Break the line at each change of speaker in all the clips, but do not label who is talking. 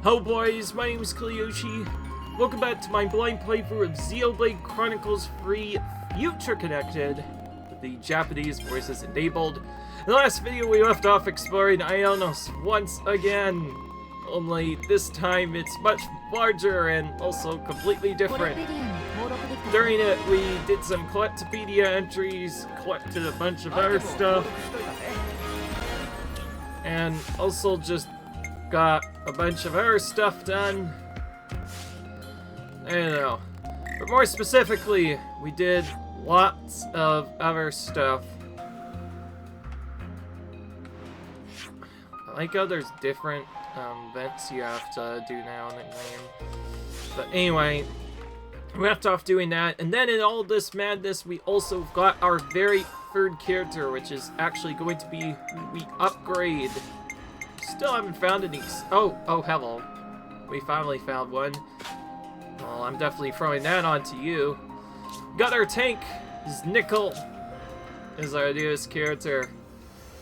Hello boys, my name is Kiliyoshi. Welcome back to my blind playthrough of Xenoblade Chronicles Free Future Connected, with the Japanese voices enabled. In the last video we left off exploring Ionos once again, only this time it's much larger and also completely different. During it we did some Collectopedia entries, collected a bunch of other stuff, and also just got a bunch of other stuff done. I don't know. But more specifically, we did lots of other stuff. I like how there's different events you have to do now in the game. But anyway, we left off doing that. And then in all this madness, we also got our very third character, which is actually going to be we upgrade. Still haven't found any. Oh, hello. We finally found one. Well, I'm definitely throwing that onto you. Got our tank. This Nickel is our newest character.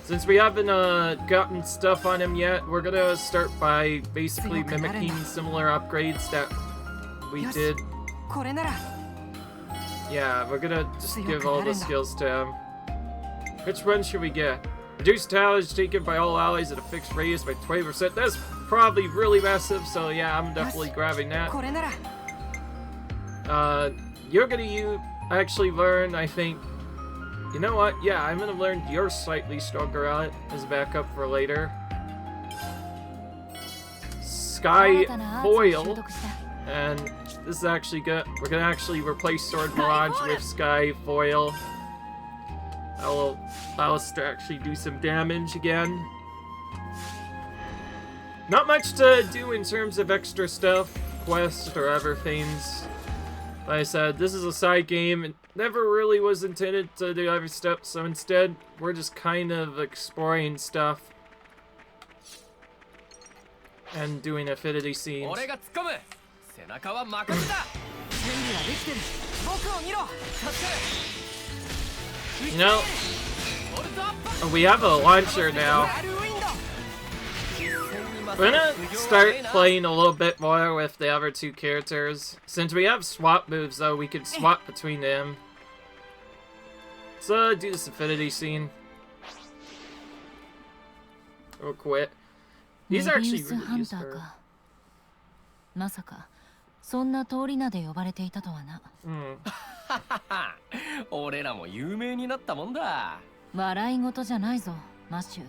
Since we haven't gotten stuff on him yet, we're gonna start by basically mimicking similar upgrades that we did. Yeah, we're gonna just give all the skills to him. Which one should we get? Reduced damage taken by all allies at a fixed radius by 20%. That's probably really massive, so yeah, I'm definitely grabbing that. You're gonna actually learn, I think. You know what? Yeah, I'm gonna learn your slightly stronger on it as a backup for later. Sky Foil. And this is actually good. We're gonna actually replace Sword Mirage with Sky Foil. That will allow us to actually do some damage again. Not much to do in terms of extra stuff, quests, or other things. Like I said, this is a side game. It never really was intended to do other stuff, so instead, we're just kind of exploring stuff and doing affinity scenes. You know, we have a launcher now. We're gonna start playing a little bit more with the other two characters. Since we have swap moves, though, we can swap between them. So, do this affinity scene. Real quick. These are actually really useful.
まさかそんな通り名で呼ばれていたとはな。
俺らも有名になったもんだ。
笑い事じゃないぞ、マシュー。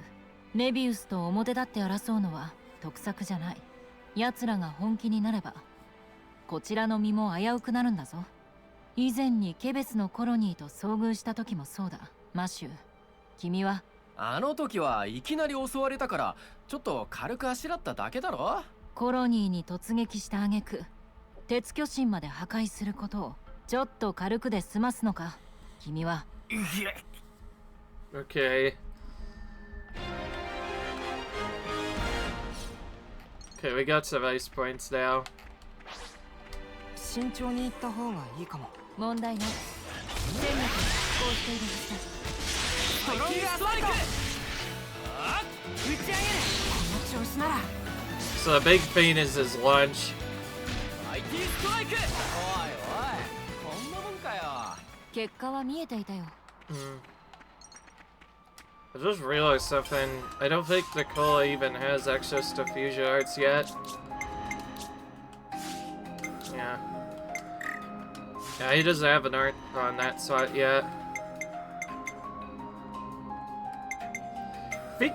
メビウスと表立って争うのは得策じゃない。奴らが本気になれば、こちらの身も危うくなるんだぞ。以前にケベスのコロニーと遭遇した時もそうだ、マシュー。君は？
あの時はいきなり襲われたから、ちょっと軽くあしらっただけだろ。
コロニーに突撃した挙句、鉄巨神まで破壊することをちょっと軽くで済ますのか、君は。
Okay. Okay, we got some ice points now.
慎重に行った方がいいかも。
問題ない。戦力に拮抗しているはずだ。ストロングアスパイク。打ち上げる。この調子なら。
So the big thing is his launch.
結果は見えていたよ。
I just realized something. I don't think Nicola even has access to fusion arts yet. Yeah. Yeah, he doesn't have an art on that slot yet. I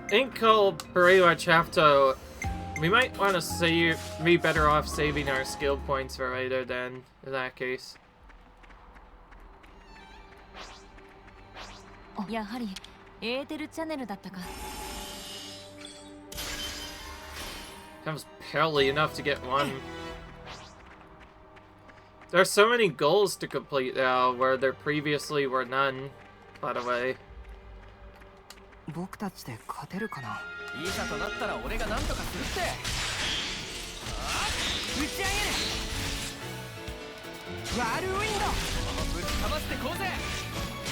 think he'll pretty much have to. We might want to be better off saving our skill points for later then, in that case.
やはりエーテルチャネルだったか。
That was barely enough to get one. There are so many goals to complete now, where there previously were none, by the way.
僕たちで勝てるかな。
いざとなったら俺が何とかするって。
打ち上げる。ワールウィンド。
ぶちかましてこうぜ。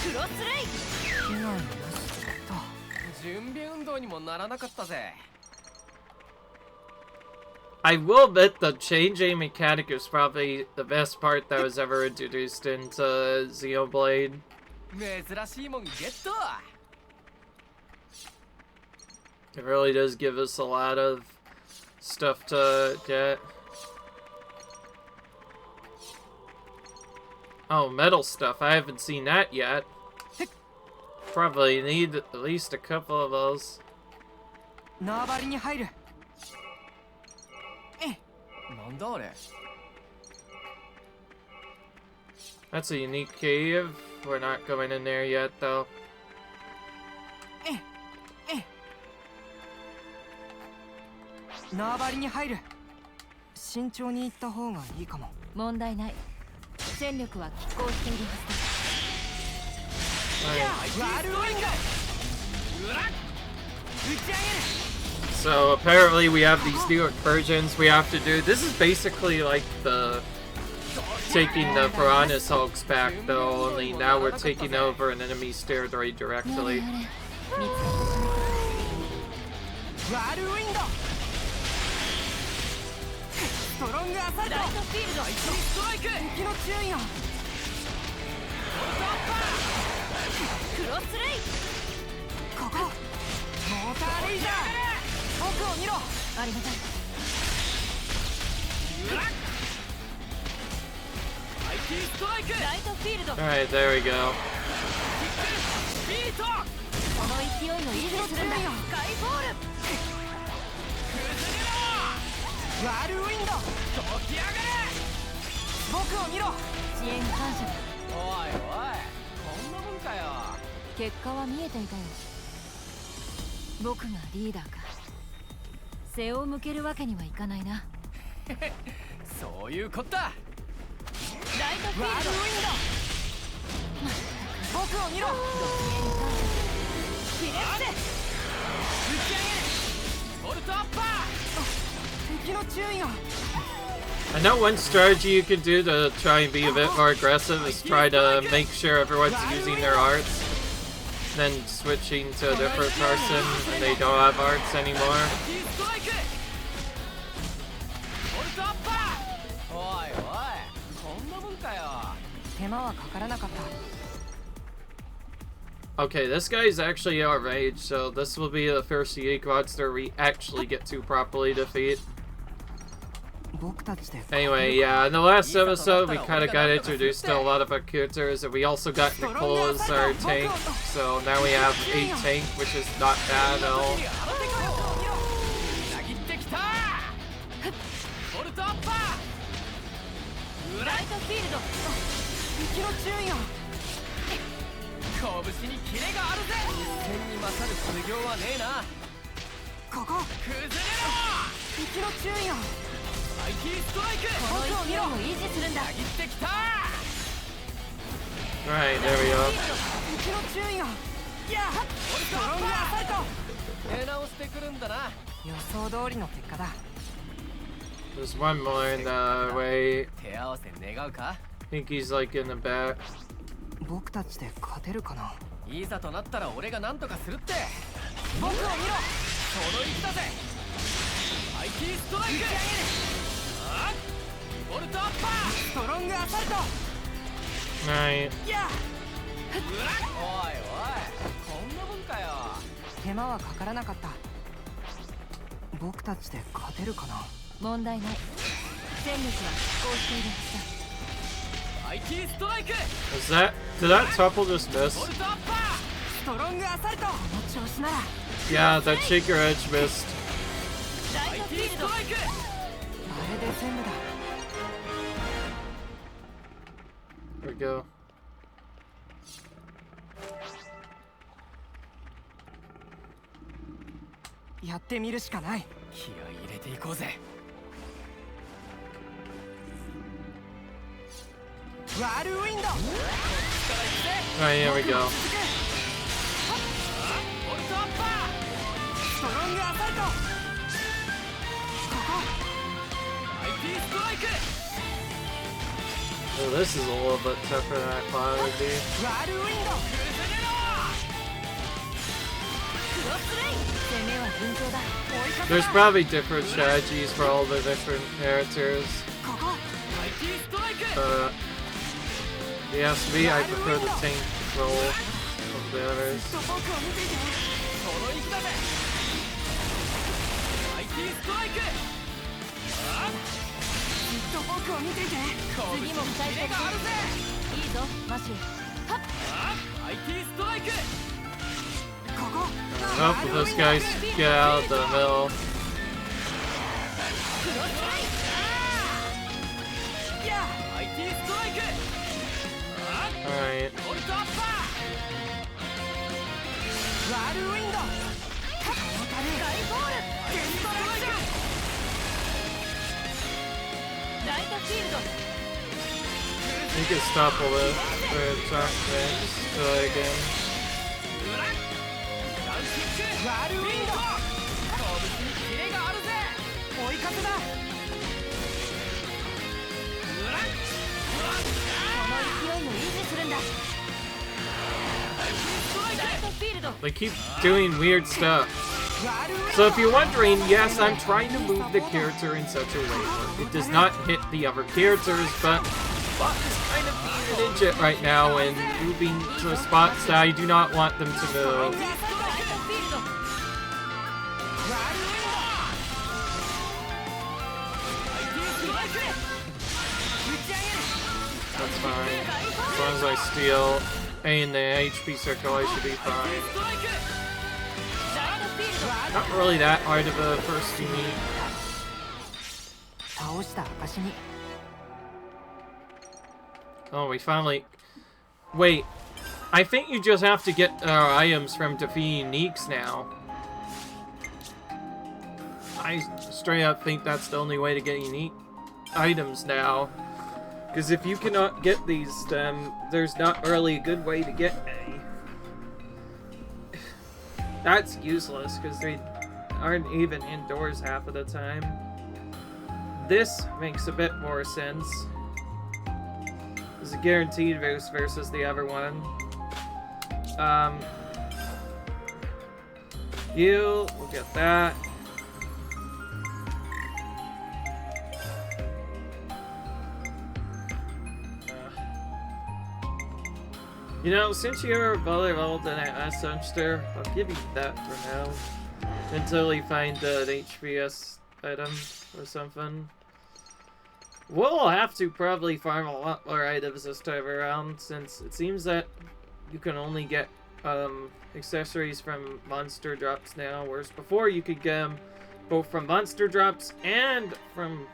クロスレイ。
被害なしと。
準備運動にもならなかったぜ。
I will admit the changing mechanic is probably the best part that was ever introduced into Xenoblade.
珍しいもんゲット。
It really does give us a lot of stuff to get. Oh, metal stuff. I haven't seen that yet. Probably need at least a couple of those.
縄張りに入る。
なんだあれ。
That's a unique cave. We're not going in there yet, though.
縄張りに入る。慎重に行った方がいいかも。
問題ない。戦力は拮抗しているはずだ。
ワルウィング。
So apparently we have these new incursions we have to do. This is basically like the taking the Piranhas hulks back, though, only now we're taking over an enemy's territory directly.
ワルウィンド。ストロングアサルト。ライトフィールド。ストライク。敵の注意が。クロスレイ。ここ。モーターレイザー。僕を見ろ。
ありがたい。 ライトフィールド。
Alright, there we go.
この勢いの維持するんだ。スカイボール。
ワルウィンド。起き上がれ。僕を見ろ。
遅延感謝だ。
おいおい、こんなもんかよ。
結果は見えていたよ。僕がリーダーか。背を向けるわけにはいかないな。
そういうこった。
ライトフィールド。
僕を見ろ。
遅延感謝。
ひれ伏せ。打ち上げる。
ボルトアッパー。
敵の注意が。
I know one strategy you can do to try and be a bit more aggressive is try to make sure everyone's using their arts, then switching to a different person when they don't have arts anymore.
おいおい、こんなもんかよ。
手間はかからなかった。
Okay, this guy's actually our rage, so this will be the first unique monster we actually get to properly defeat.
僕たちで。
Anyway, yeah, in the last episode we kind of got introduced to a lot of our characters, and we also got Nicole as our tank, so now we have a tank, which is not bad at all.
ライトフィールド。
敵の注意が。
拳にキレがあるぜ。一戦に勝る不行はねえな。
ここ。
崩れろ。
敵の注意が。
IT ストライク。
この勢いを維持するんだ。
たぎってきた。
Alright, there we go.
敵の注意が。やあ。ストロングアサルト。
出直してくるんだな。
予想通りの結果だ。
There's one more in the way.
手合わせ願うか。
I think he's like in the back.
僕たちで勝てるかな。
いざとなったら俺が何とかするって。僕を見ろ。その意気だぜ。IT ストライク。あっ。ボルトアッパー。
ストロングアサルト。
Alright.
やあ。
おいおい、こんなもんかよ。
手間はかからなかった。僕たちで勝てるかな。
問題ない。戦力は拮抗しているはずだ。
IT ストライク。
Did that topple just miss?
ボルトアッパー。
ストロングアサルト。この調子なら。
Yeah, that shaker edge missed.
ライトフィー
IT
ルド。
ストライク。
あれで全部だ。
There we go.
やってみるしかない。
気合い入れていこうぜ。
ワルウィンド。
Alright, here we go.
ボルトアッパー。
ストロングアサルト。ここ。
IT ストライク。
Oh, this is a little bit tougher than I thought it would be.
ワルウィンド。
崩れろ。
There's probably different strategies for all the different characters. Yes, me, I prefer the tank role of the others. Hopefully those guys get out of the middle. Alright. You can stop all the attack things again. They keep doing weird stuff. So if you're wondering, yes, I'm trying to move the character in such a way where it does not hit the other characters, but Bob is kind of being an idiot right now and moving to spots that I do not want them to move. That's fine. As long as I steal A in the HP circle, I should be fine. Not really that hard of a first unique. Oh, we finally... Wait. I think you just have to get items from defeating uniques now. I straight up think that's the only way to get unique items now. Because if you cannot get these, then there's not really a good way to get A. That's useless, because they aren't even indoors half of the time. This makes a bit more sense. It's a guaranteed boost versus the other one. We'll get that. You know, since you're volleyball than I Sunster, I'll give you that for now. Until you find an HPS item or something. We'll have to probably farm a lot more items this time around, since it seems that you can only get accessories from monster drops now, whereas before you could get them both from monster drops and from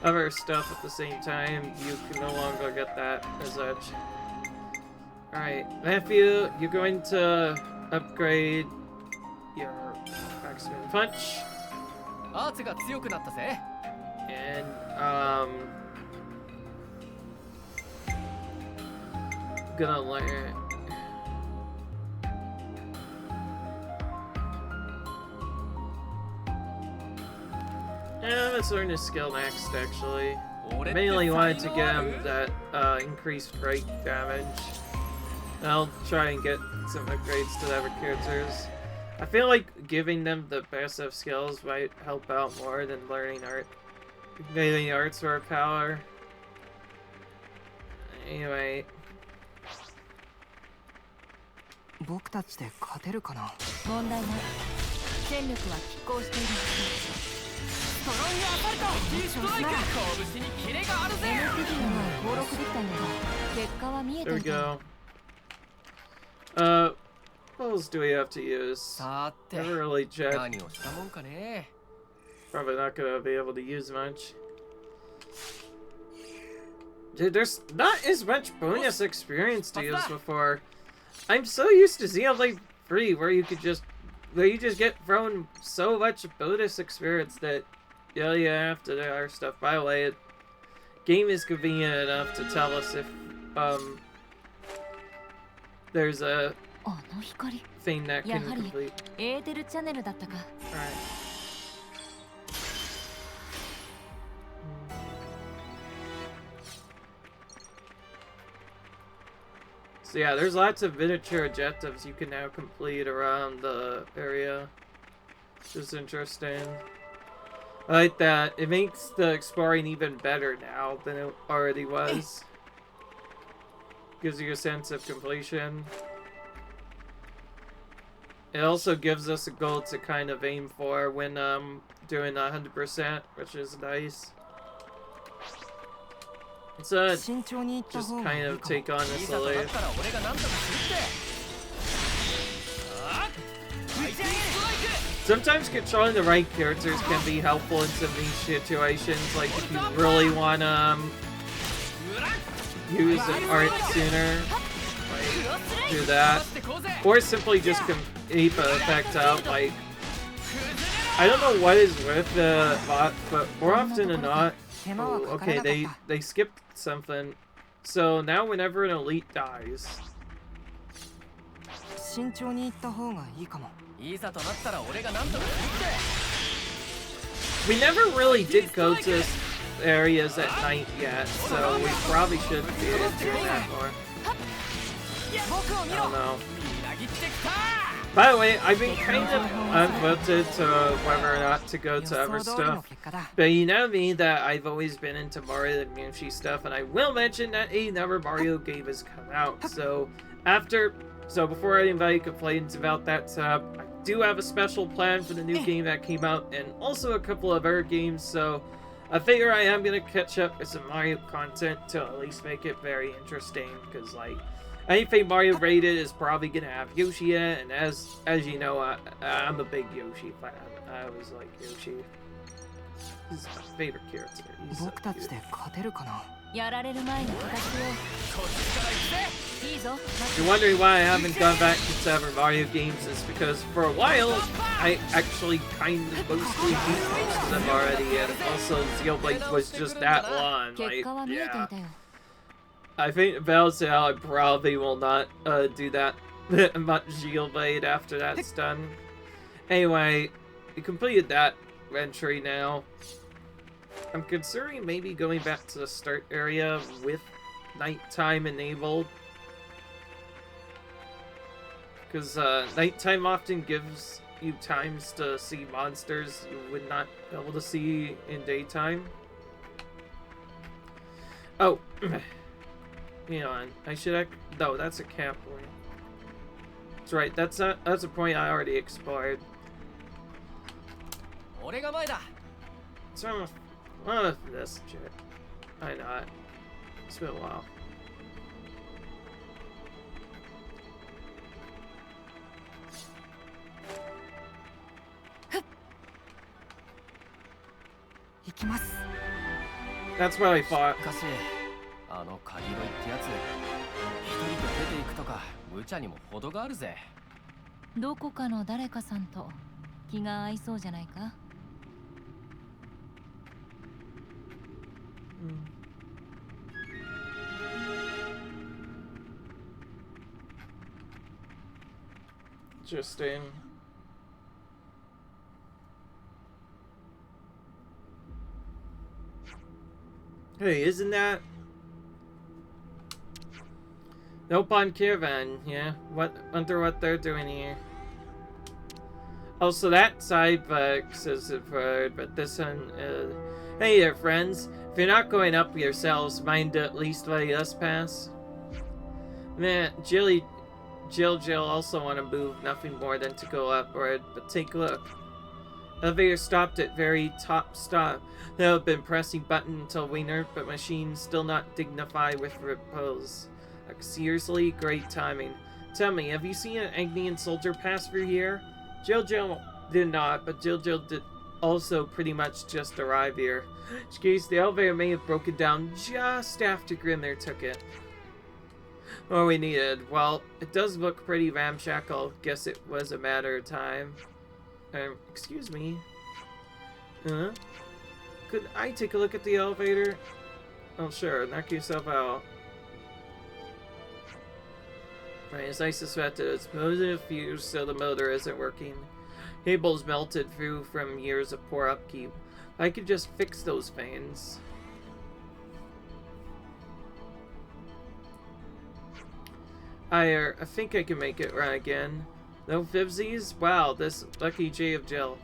other stuff at the same time. You can no longer get that as such. Alright, Matthew, you're going to upgrade your Maximum Punch. And, gonna learn... let's learn his skill next, actually. I mainly wanted to get him that increased right damage. I'll try and get some upgrades to the other characters. I feel like giving them the passive skills might help out more than learning getting art sword power. Anyway. There we go. What else do we have to use? Never really checked. Probably not gonna be able to use much. Dude, there's not as much bonus experience to use before. I'm so used to Xenoblade 3 where you just get thrown so much bonus experience that you have to do our stuff. By the way, game is convenient enough to tell us if there's a thing that can complete. Alright. So yeah, there's lots of miniature objectives you can now complete around the area. Which is interesting. I like that. It makes the exploring even better now than it already was. Gives you a sense of completion. It also gives us a goal to kind of aim for when doing 100%, which is nice. Let's just kind of take on this slowly. Sometimes controlling the right characters can be helpful in some niche situations, like if you really want to use an art sooner, like do that. Or simply just keep an effect out, like, I don't know what is with the bot, but more often than not, oh, okay, they skipped something. So now whenever an elite dies, we never really did go to areas at night yet, so we probably should be doing that more. I don't know. By the way, I've been kind of unvoted to whether or not to go to other stuff, but you know me that I've always been into Mario and Yoshi stuff, and I will mention that another Mario game has come out, so before anybody complains about that stuff, I do have a special plan for the new game that came out, and also a couple of other games, so I figure I am going to catch up with some Mario content to at least make it very interesting, because, like, anything Mario rated is probably going to have Yoshi in it, and as you know, I'm a big Yoshi fan. I always like Yoshi. He's my favorite character. He's so cute. If you're wondering why I haven't gone back to several Mario games, is because for a while I actually kind of mostly beat most of them already, and also Xenoblade was just that long. Like, yeah. I think balance it out, I probably will not do that much Xenoblade after that's done. Anyway, we completed that entry now. I'm considering maybe going back to the start area with nighttime enabled. Because nighttime often gives you times to see monsters you would not be able to see in daytime. Oh, hang on. No, that's a camp point. That's right. That's a point I already explored. So, this shit. Why not? It's been a while. That's what I thought.
あのカギロイってやつ、一人で出ていくとか無茶にも程があるぜ。
どこかの誰かさんと気が合いそうじゃないか。
Interesting. Hey, isn't that Nope on Caravan? Yeah. Wonder what they're doing here. Also, that side box is preferred, but this one is. Hey there, friends. If you're not going up yourselves, mind at least letting us pass. Man, Jill also want to move nothing more than to go upward, but take a look. Elevator stopped at very top stop. They'll have been pressing button until Wiener, but machine still not dignified with repose. Like, seriously, great timing. Tell me, have you seen an Agnian soldier pass through here? Jill did not, but Jill did also pretty much just arrive here. In which case, the elevator may have broken down just after Grimner took it. What we needed. Well, it does look pretty ramshackle. Guess it was a matter of time. Excuse me. Could I take a look at the elevator? Oh, sure. Knock yourself out. Right, as I suspected, it's moving a fuse, so the motor isn't working. Cables melted through from years of poor upkeep. I could just fix those fans. I think I can make it run again. No fibsies? Wow, this lucky J of Jill.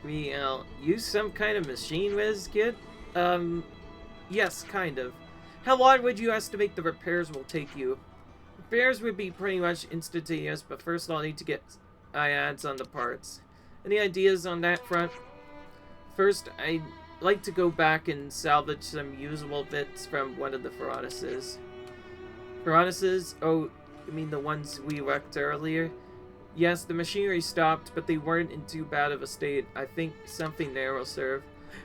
We use some kind of machine whiz kit? Yes, kind of. How long would you estimate the repairs will take you? Repairs would be pretty much instantaneous, but first I'll need to get ads on the parts. Any ideas on that front? First, I'd like to go back and salvage some usable bits from one of the furnaces. Furnaces? Oh, you mean the ones we wrecked earlier? Yes, the machinery stopped, but they weren't in too bad of a state. I think something there will serve.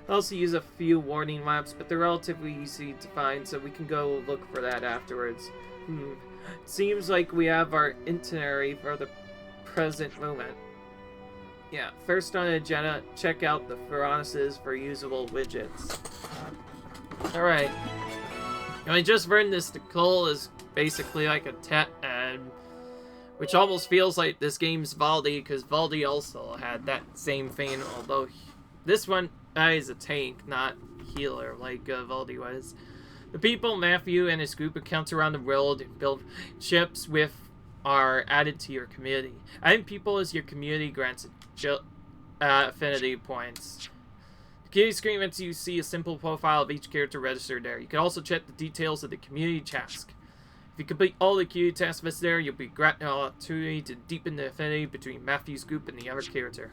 I'll also use a few warning lamps, but they're relatively easy to find, so we can go look for that afterwards. Seems like we have our itinerary for the present moment. Yeah, first on the agenda, check out the furnaces for usable widgets. Alright. I just learned this. The coal is basically like a which almost feels like this game's Valdi, because Valdi also had that same thing, although this one is a tank, not healer like Valdi was. The people Matthew and his group encounter around the world and build ships with are added to your community. Adding people as your community grants affinity points. The community screen lets you see a simple profile of each character registered there. You can also check the details of the community task. If you complete all the community tasks listed there, you'll be granted an opportunity to deepen the affinity between Matthew's group and the other character.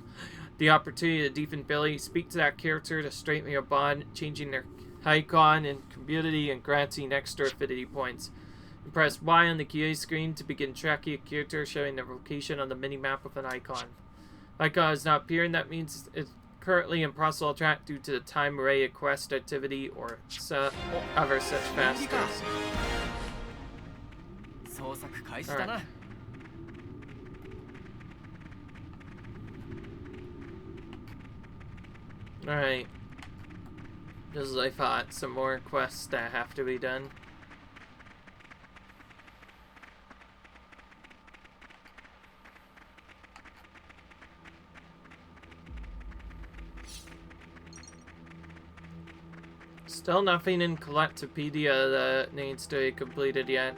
The opportunity to deepen ability, speak to that character to strengthen your bond, changing their icon and community and granting extra affinity points. You press Y on the community screen to begin tracking a character, showing their location on the mini-map with an icon. Icon is not appearing, that means it's currently impossible to track due to the time array of quest activity or other such factors.
捜索開始だな。
Alright. Just as I thought, some more quests that have to be done. Still nothing in Collectopedia that needs to be completed yet.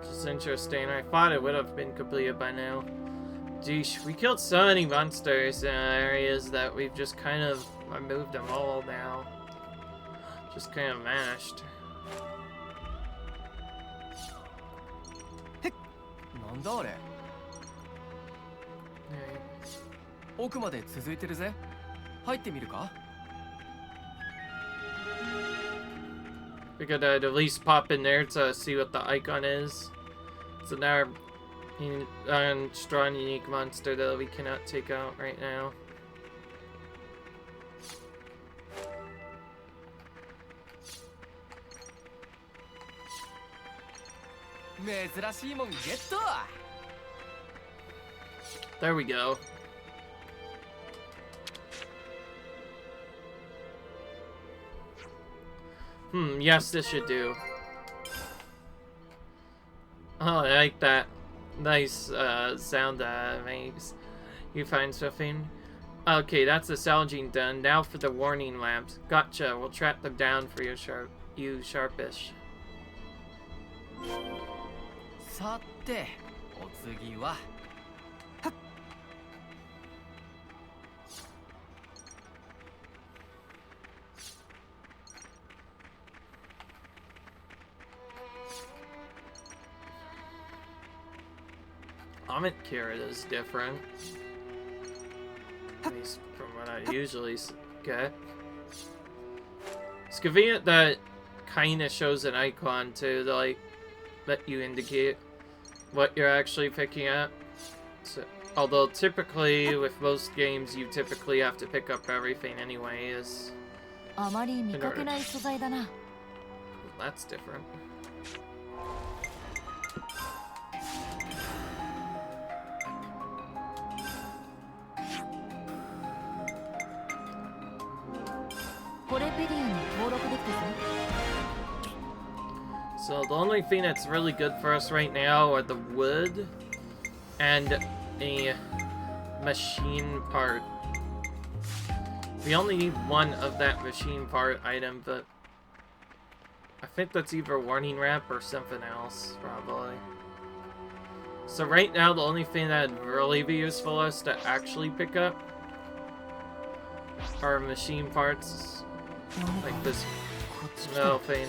It's interesting. I thought it would have been completed by now. Geesh, we killed so many monsters in areas that we've just kind of removed them all now. Just kind of vanished.
なんだあれ。奥まで続いてるぜ。入ってみるか。
Figured I'd at least pop in there to see what the icon is. It's another strong, unique monster that we cannot take out right now. There we go. Yes, this should do. Oh, I like that nice sound that it makes. You find something? Okay, that's the salvaging done. Now for the warning lamps. Gotcha, we'll track them down for you, sharpish.
さて、お次は。
Vomit carrot is different. At least from what I usually get. It's convenient that kinda shows an icon too to like let you indicate what you're actually picking up. So, although typically with most games you typically have to pick up everything anyways.
あまり見かけない素材だな。
That's different. So the only thing that's really good for us right now are the wood and a machine part. We only need one of that machine part item, but I think that's either warning wrap or something else, probably. So right now, the only thing that'd really be useful is to actually pick up are machine parts, like this metal thing.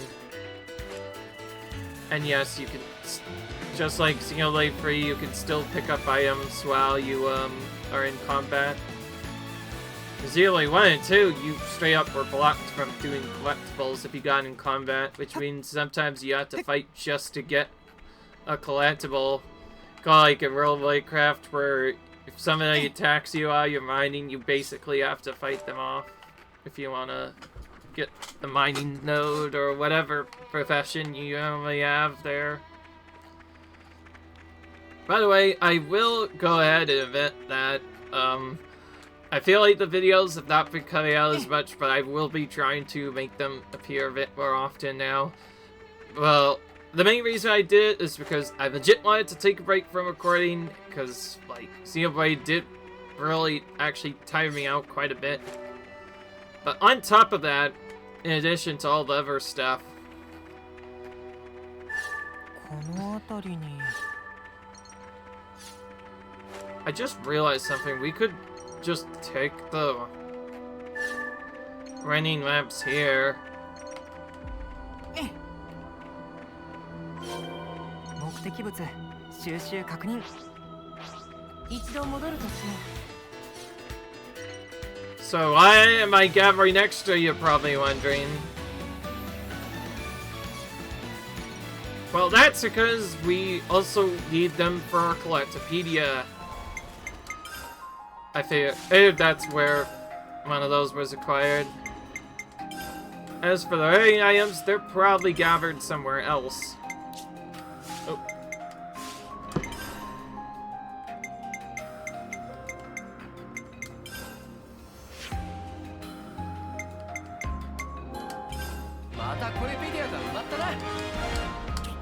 And yes, you can, just like Xenoblade 3, you can still pick up items while you are in combat. Xenoblade 1 and 2, you straight up were blocked from doing collectibles if you got in combat, which means sometimes you have to fight just to get a collectible. Kind of like in World of Warcraft, where if somebody attacks you while you're mining, you basically have to fight them off if you want to get the mining node or whatever profession you only have there. By the way, I will go ahead and admit that I feel like the videos have not been coming out as much, but I will be trying to make them appear a bit more often now. Well, the main reason I did it is because I legit wanted to take a break from recording, because, like, Xenoblade did really actually tire me out quite a bit. But on top of that, in addition to all the other stuff, I just realized something. We could just take the running maps here.
目的物収集確認一度戻るとしよ
So why am I gathering extra, you're probably wondering? Well, that's because we also need them for our Collectopedia. I figured that's where one of those was acquired. As for the rating items, they're probably gathered somewhere else. Oh.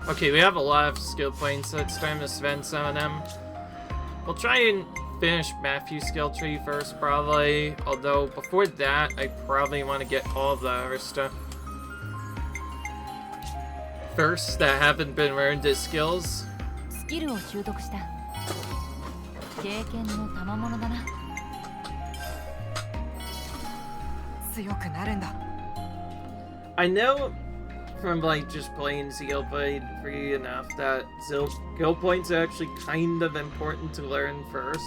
Okay, we have a lot of skill points, so it's time to spend some of them. We'll try and finish Matthew's skill tree first, probably. Although, before that, I probably want to get all the other stuff first that haven't been learned as skills.
スキルを習得した経験の賜物だな
強くなるんだ
I know from like just playing Xenoblade 3 enough that skill points are actually kind of important to learn first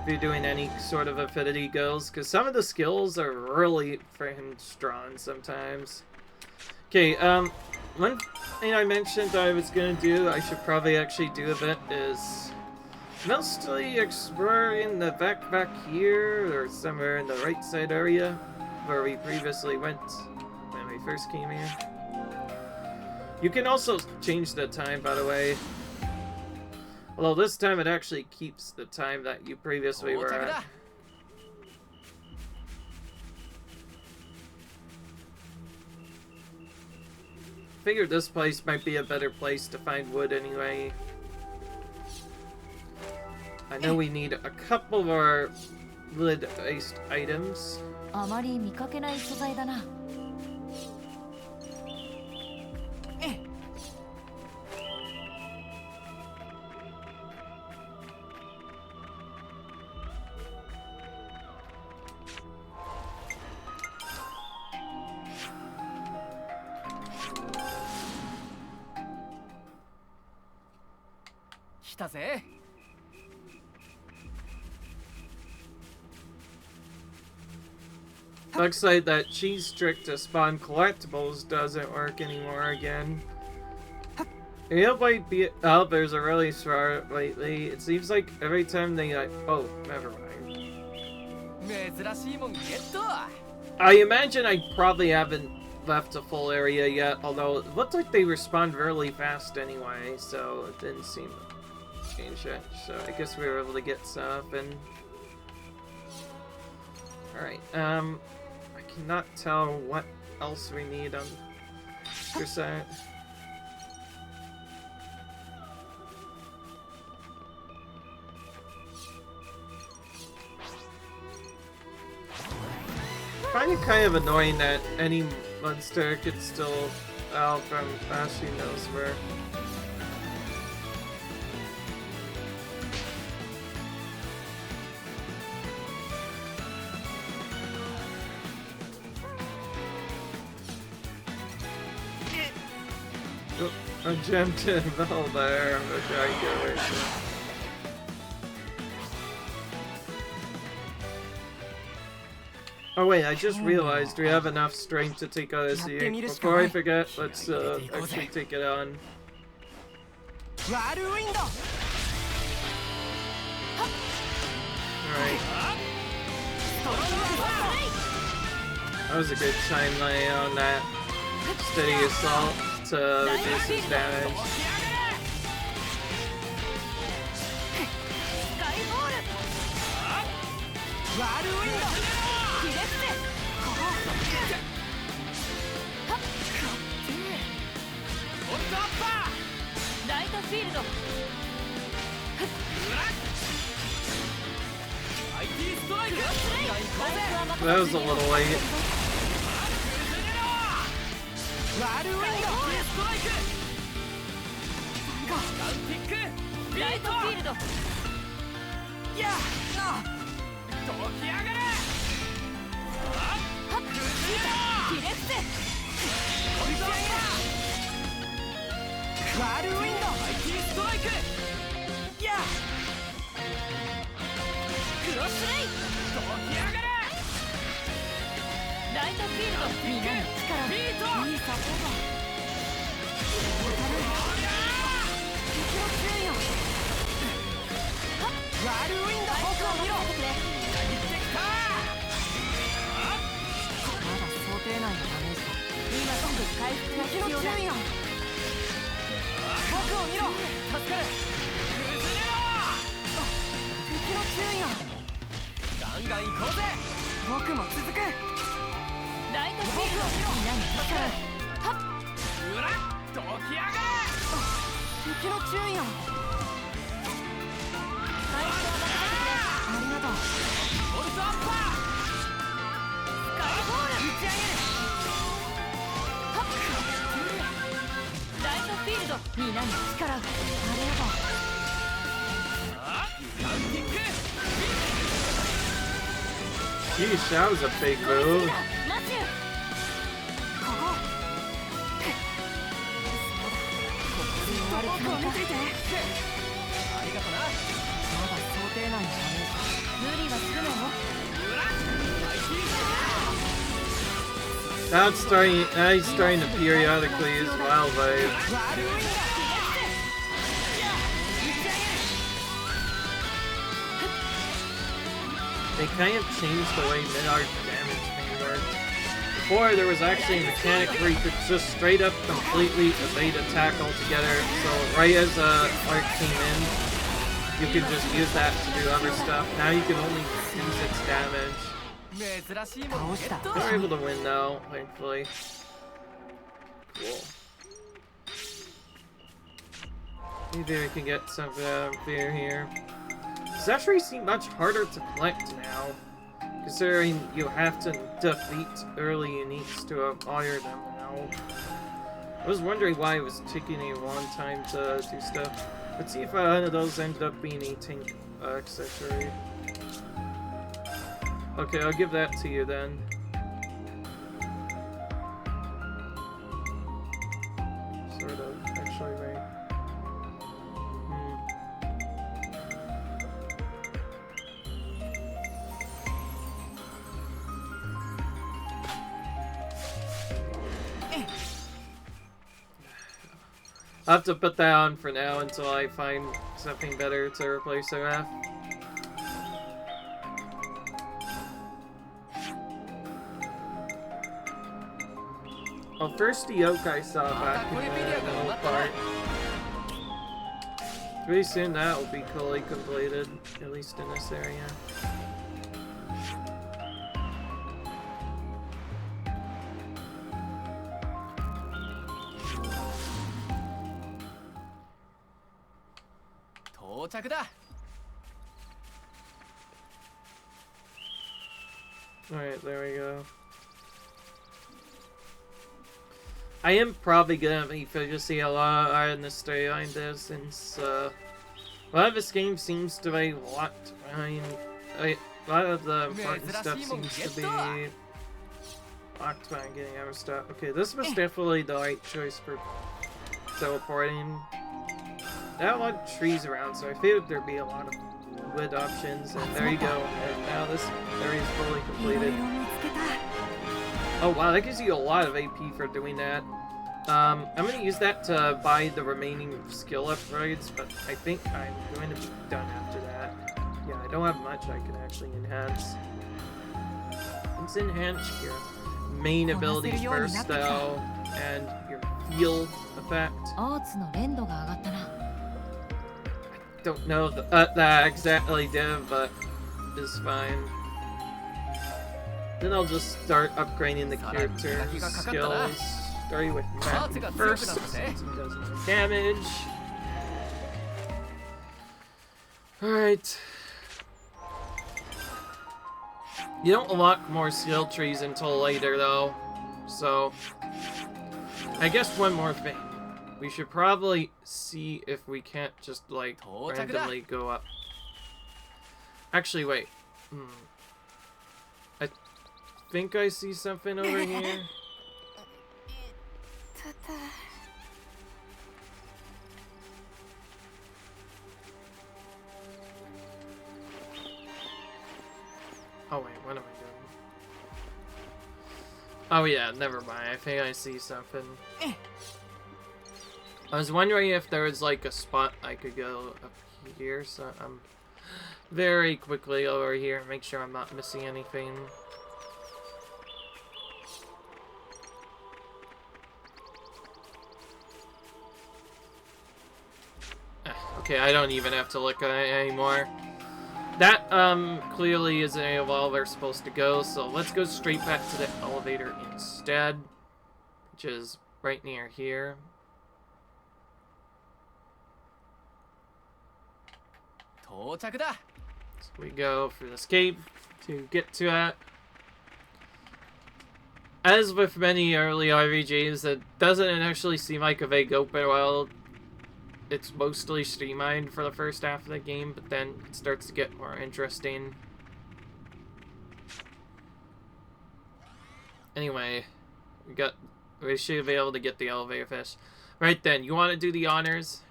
if you're doing any sort of affinity goals, because some of the skills are really freaking strong sometimes. Okay, one thing I mentioned I was gonna do, I should probably actually do a bit, is mostly exploring the back here, or somewhere in the right side area, where we previously went when we first came here. You can also change the time, by the way. Although this time it actually keeps the time that you previously were at. Figured this place might be a better place to find wood anyway. I know we need a couple more wood-based items.
あまり見かけない素材だな
来たぜ
Looks like that cheese trick to spawn collectibles doesn't work anymore again. Xenoblade developers are really smart lately. It seems like every time they like... Oh, never mind.
珍しいもんゲット
I imagine I probably haven't left a full area yet, although it looked like they respawned really fast anyway, so it didn't seem to change it. So I guess we were able to get stuff and... Alright, I cannot tell what else we need on your side. find it kind of annoying that any monster could still out from Ashley knows where. Oh, I jumped in the hole there. I'm gonna try and get away from it. Oh wait, I just realized we have enough strength to take out this here. Before I forget, let's actually take it on. Alright. That was a good time lay on that steady assault to reduce his damage. That was a little late. Sheesh, that was a big move. Now he's starting to periodically use Wild Wave. They kind of changed the way mid-arc damage thing worked. Before, there was actually a mechanic where you could just straight up completely evade attack altogether. So right as arc came in, you could just use that to do other stuff. Now you can only use its damage. They're able to win though, thankfully. Cool. Maybe we can get some fear here. This actually seems much harder to collect now, considering you have to defeat early uniques to acquire them now. I was wondering why it was taking a long time to do stuff. Let's see if one of those ended up being a tank accessory. Okay, I'll give that to you then. Sort of, actually, right? I'll have to put that on for now until I find something better to replace her with. Well, first the yoke I saw back in the middle part. Pretty soon that will be fully completed, at least in this area. Alright, there we go. I am probably gonna be focusing a lot on the storyline there, since a lot of this game seems to be locked behind. A lot of the important stuff seems to be locked behind getting other stuff. Okay, this was definitely the right choice for teleporting. There are a lot of trees around, so I figured there'd be a lot of wood options, and there you go. And now this area is fully completed. Oh wow, that gives you a lot of AP for doing that. I'm gonna use that to buy the remaining skill upgrades, but I think I'm going to be done after that. Yeah, I don't have much I can actually enhance. Let's enhance your main abilities first, though, and your field effect.
アーツの連度が上がったな。
Don't know that exactly did, but it's fine. Then I'll just start upgrading the character skills, starting with Matthew first, since he does more damage. Alright. You don't unlock more skill trees until later, though, so I guess one more thing. We should probably see if we can't just, like, randomly go up. Actually, wait. I think I see something over here. Oh, wait, what am I doing? Oh, yeah, never mind. I think I see something. I was wondering if there was like a spot I could go up here, so I'm very quickly over here and make sure I'm not missing anything. Okay, I don't even have to look at it anymore. That clearly isn't where we're supposed to go, so let's go straight back to the elevator instead, which is right near here. So we go for the escape to get to it. As with many early RPGs, it doesn't actually seem like if they go very well. It's mostly streamlined for the first half of the game, but then it starts to get more interesting. Anyway, we should be able to get the elevator fish. Right then, you want to do the honors?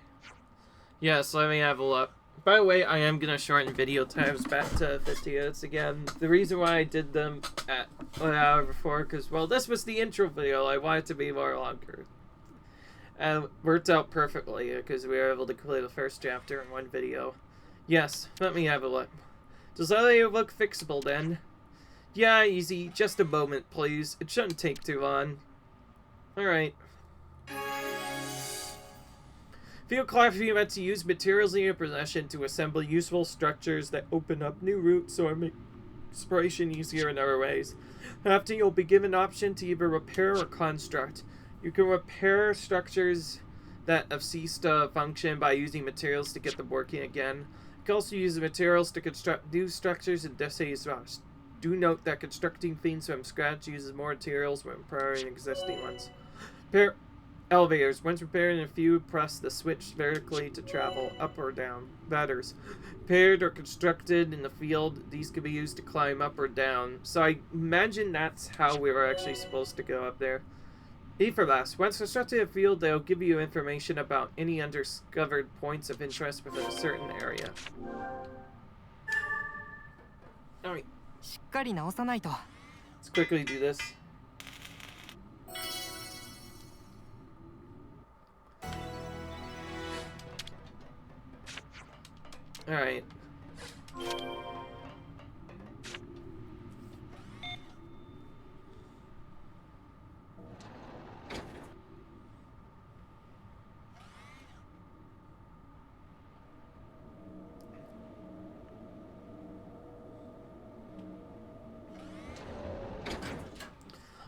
Yes, let me have a look. By the way, I am going to shorten video times back to 50 minutes again. The reason why I did them at 1 hour before, because, well, this was the intro video. I want it to be more longer. And it worked out perfectly, because we were able to clear the first chapter in one video. Yes, let me have a look. Does that look fixable then? Yeah, easy. Just a moment, please. It shouldn't take too long. Alright. Feel confident meant to use materials in your possession to assemble useful structures that open up new routes or make exploration easier in other ways. After, you'll be given an option to either repair or construct. You can repair structures that have ceased to function by using materials to get them working again. You can also use the materials to construct new structures and displace rocks. Do note that constructing things from scratch uses more materials when repairing existing ones. Repair elevators. Once repaired in a few, press the switch vertically to travel up or down. Ladders. Repaired or constructed in the field, these can be used to climb up or down. So I imagine that's how we were actually supposed to go up there. E for last. Once constructed in a field, they'll give you information about any undiscovered points of interest within a certain area. Alright. Let's quickly do this. Alright.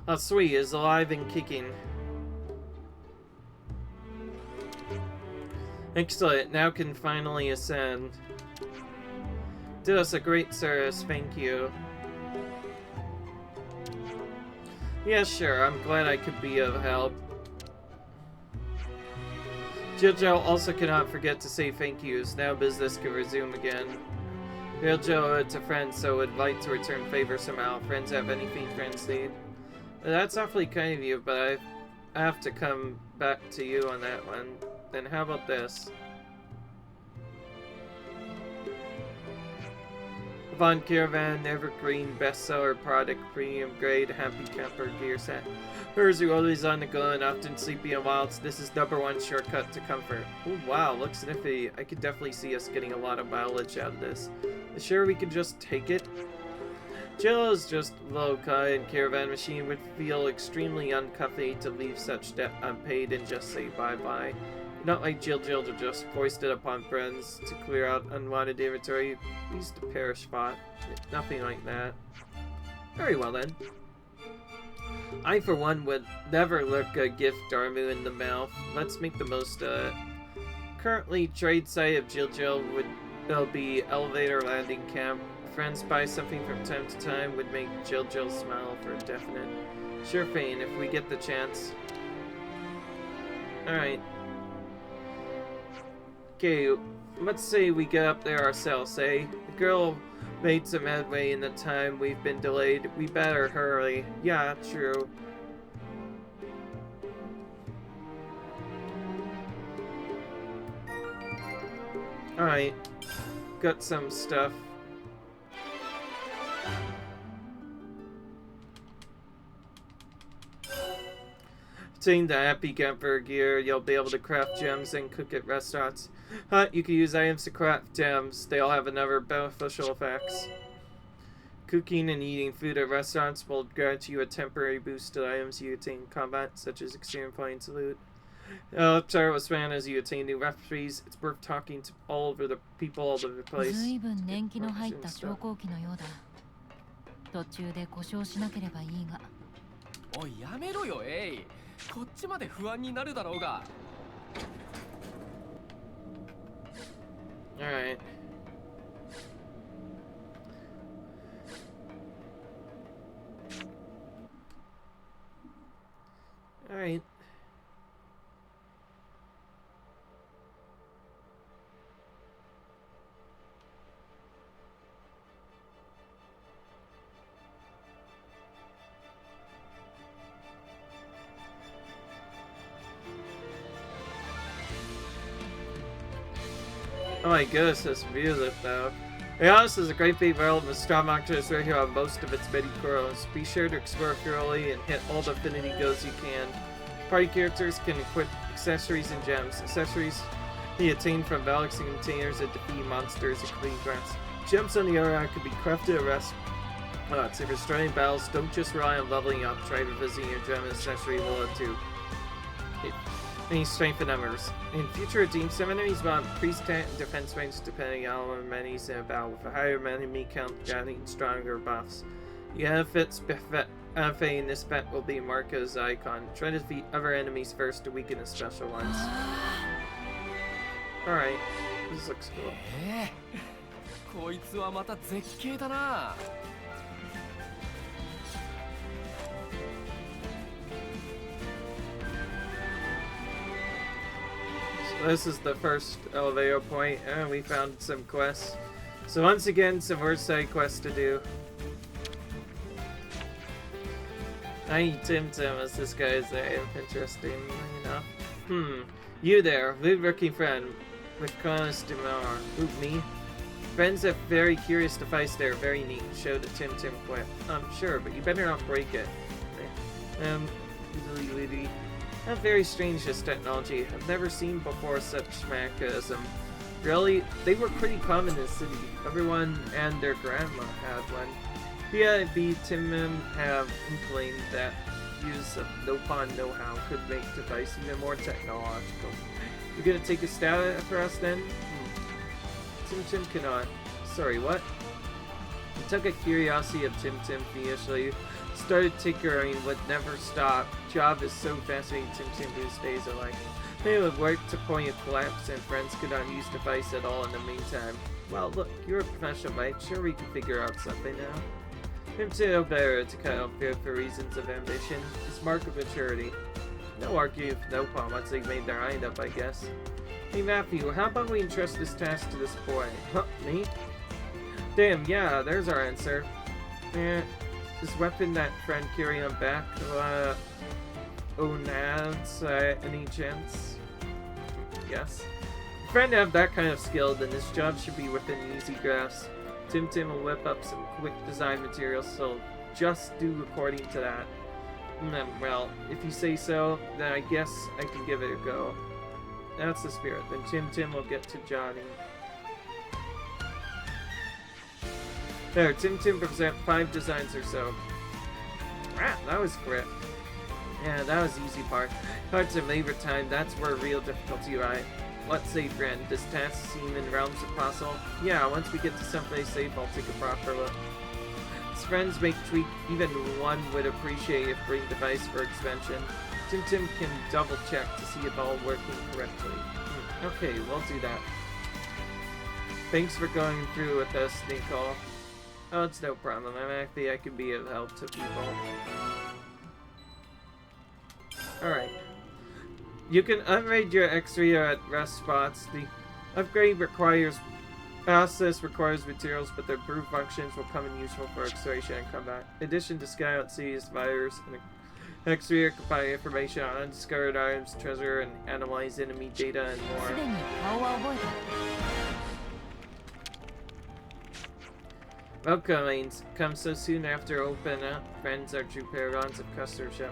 Oh, sweet, is alive and kicking. Excellent, now can finally ascend. Did us a great service, thank you. Yeah, sure, I'm glad I could be of help. Jill also cannot forget to say thank yous. Now business can resume again. Jill owed it to friends, so would like to return favor somehow. Friends have anything friends need. That's awfully kind of you, but I have to come back to you on that one. Then how about this? Von Caravan, evergreen, bestseller product, premium grade, happy camper gear set. Hers are always on the go and often sleepy and wild, so this is #1 shortcut to comfort. Oh wow, looks sniffy. I could definitely see us getting a lot of mileage out of this. Sure we can just take it? Jill is just low-kai and Caravan Machine would feel extremely uncomfy to leave such debt unpaid and just say bye-bye. Not like Jill to just foist it upon friends to clear out unwanted inventory. Used to perish spot. Nothing like that. Very well then. I for one would never look a gift Darmu in the mouth. Let's make the most of it. Currently trade site of Jill will be elevator landing camp. Friends buy something from time to time would make Jill smile for a definite. Sure thing, if we get the chance. Alright. Okay, let's say we get up there ourselves, eh? The girl made some headway in the time we've been delayed. We better hurry. Yeah, true. Alright. Got some stuff. Obtain the happy camper gear, you'll be able to craft gems and cook at restaurants. You can use items to craft gems. They all have another beneficial effects. Cooking and eating food at restaurants will grant you a temporary boost to items you attain in combat, such as extreme points loot. Start with span as you attain new recipes. It's worth talking to all over the people all over the place.
随分年季の入った昇降機のようだ。途中で故障しなければいいが。
おいやめろよエイ。こっちまで不安になるだろうが。
Alright. Alright. Oh my goodness, this music though. Yeah, this is a great big world with strong monsters right here on most of its many corals. Be sure to explore thoroughly and hit all the affinity goals you can. Party characters can equip accessories and gems. Accessories be attained from balancing containers and defeat monsters and clean grass. Gems on the other hand can be crafted at restaurants. If you're starting battles, don't just rely on leveling up. Try revisiting your gem and accessory will too. Any strength in numbers. In future teams, some enemies will have increased attack and defense range depending on how many enemies in a battle. With a higher enemy count, gaining stronger buffs. The NFA in this bet will be Marco's icon. Try to defeat other enemies first to weaken the special ones. Alright, this looks cool.
こいつはまた絶景だな。
This is the first elevator point, and we found some quests. So once again, some more side quests to do. I need Tim as this guy is interesting, you know. You there, good-looking friend with cause to more. Who, me? Friends are very curious device there, very neat. Show the Tim quit. Sure, but you better not break it. Very strange, this technology. I've never seen before such mechanism. Really? They were pretty common in the city. Everyone and their grandma had one. B, Tim have inkling that use of Nopon know-how could make the device even more technological. You gonna take a stab at it for us then? Tim cannot. Sorry, what? It took a curiosity of Tim initially. Started tinkering would never stop. Job is so fascinating. Tim these days are like. They would work to point a collapse and friends could not use device at all in the meantime. Well, look, you're a professional, mate. Sure we can figure out something now. Tim better to cut off fear for reasons of ambition. It's mark of maturity. No argue, no problem once they've made their mind up, I guess. Hey Matthew, how about we entrust this task to this boy? Huh, me? Damn, yeah, there's our answer. This weapon that friend carrying on back, Onads, any chance? Yes. Friend have that kind of skill, then this job should be within easy grasp. Tim will whip up some quick design materials, so just do according to that. Well, if you say so, then I guess I can give it a go. That's the spirit. Then Tim will get to Johnny. There, Tim present 5 designs or so. Ah, that was quick. Yeah, that was the easy part. Parts of labor time, that's where real difficulty lies. Let's say, friend, does task seem in realms of possible? Yeah, once we get to someplace safe, I'll take a proper look. His friends make tweak, even one would appreciate if bring device for expansion. Tim can double check to see if all working correctly. Okay, we'll do that. Thanks for going through with us, Nicole. Oh, it's no problem. I'm happy I can be of help to people. Alright. You can upgrade your extra at rest spots. The upgrade process requires materials, but their improved functions will come in useful for exploration and combat. In addition to sky out seas, virus, and extra compile information on undiscovered items, treasure, and analyze enemy data and more. Welcomings come so soon after open up. Friends are true paragons of customership.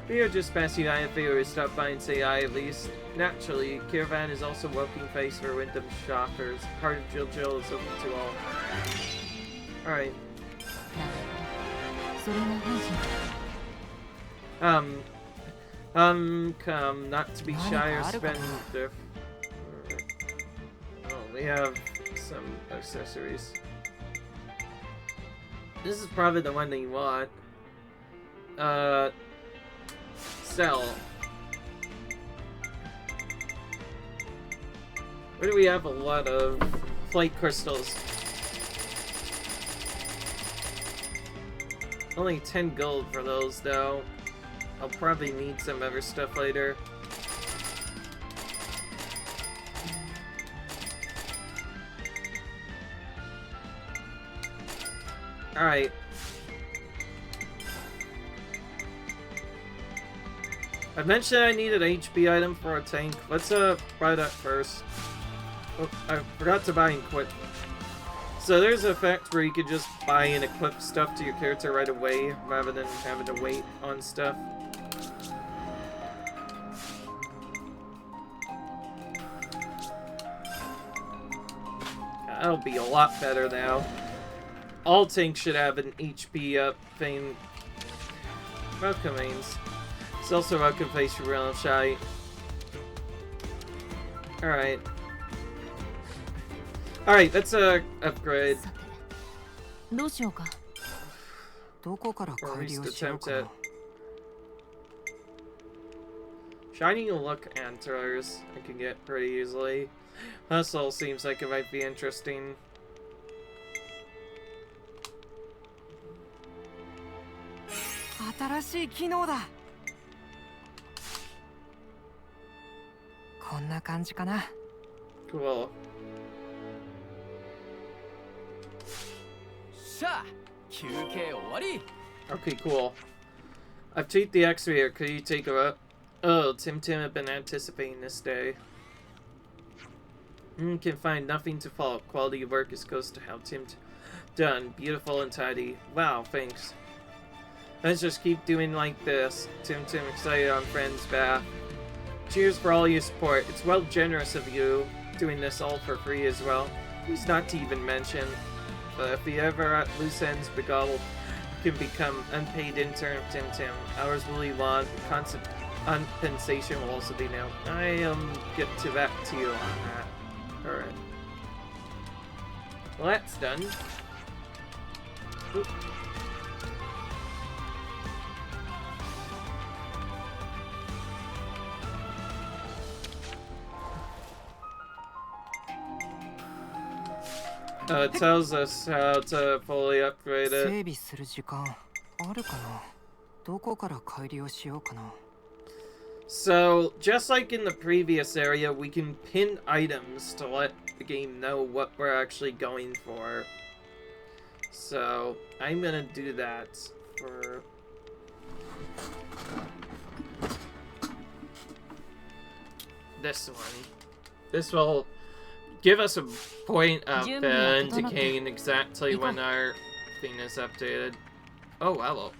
We are just passing by if they were to stop by and say hi at least. Naturally, Caravan is also welcome face for Wyndham shoppers. Heart of Jill is open to all. Alright. Come, not to be shy or spendthrift. Oh, we have some accessories. This is probably the one that you want. Sell. Where do we have a lot of flight crystals? Only 10 gold for those, though. I'll probably need some other stuff later. Alright. I mentioned I needed an HP item for a tank. Let's buy that first. Oh, I forgot to buy and equip. So there's an effect where you can just buy and equip stuff to your character right away rather than having to wait on stuff. That'll be a lot better now. All tanks should have an HP up thing. Welcomings. It's also a welcome face for real shy. Alright. Alright, let's upgrade. Or at least attempt it. Shiny look antlers I can get pretty easily. Hustle seems like it might be interesting. Cool. Okay, cool. I've cheated the X-ray here. Could you take her up? Oh, Tim have been anticipating this day. Can find nothing to fault. Quality of work is close to how Tim done. Beautiful and tidy. Wow, thanks. Let's just keep doing like this. Tim excited on friend's behalf. Cheers for all your support. It's well generous of you doing this all for free as well. Please not to even mention. But if you ever at loose ends beguiled, you can become unpaid intern of Tim. Hours will be long. Constant compensation will also be now. I get to back to you on that. Alright. Well, that's done. Oop. It tells us how to fully upgrade it. So, just like in the previous area, we can pin items to let the game know what we're actually going for. So, I'm gonna do that for... this one. This will give us a point of indicating exactly when our thing is updated. Oh, hello.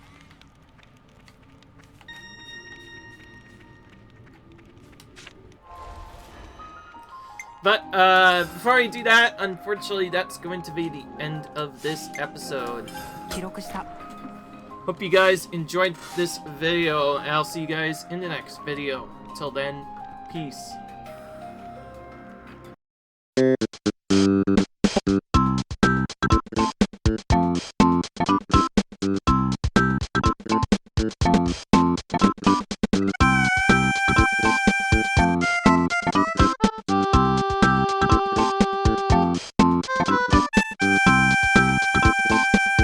But, before I do that, unfortunately, that's going to be the end of this episode.
記録した
Hope you guys enjoyed this video, and I'll see you guys in the next video. Till then, peace.